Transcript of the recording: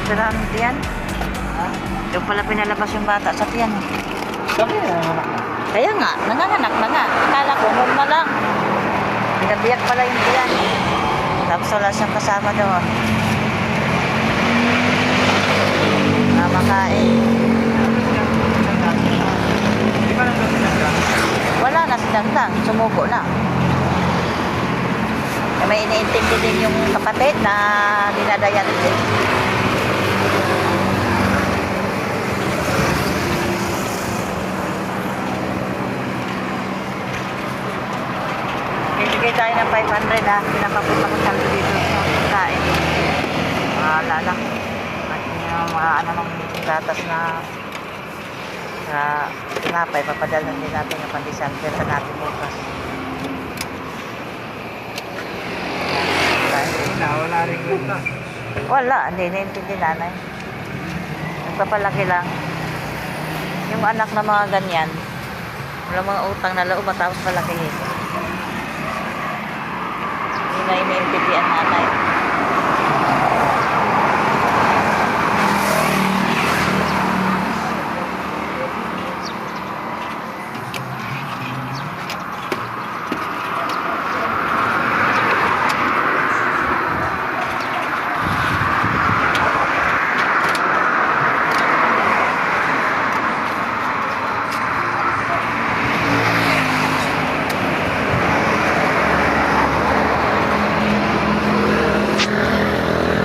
operahan ng tiyan. Doon pala pinalabas yung bata sa tiyan. Sabi na anak na. Kaya nga, nanganganak na nga. Akala ko, normal lang. Pinabiyak pala yung tiyan. Tapos wala siyang kasama doon. Makain. Di ba nang pinagka? Wala na si Dangdang. Sumuko na. Eh, may iniintindi din yung kapatid na dinadialysis. Bibigay tayo ng 500 ha. Pinapapunta ko saldo dito sa kain. Mahala lang. At yung mga ano ng gatas na sa tinapay. Papadalhan din natin yung pandesal. Benta natin bukas. Wala rin kwenta. Wala. Hindi naintindi nanay. Nagpapalaki lang. Yung anak na mga ganyan. Wala mga utang na loob matapos palakihin. Hindi na iniintindihan nanay.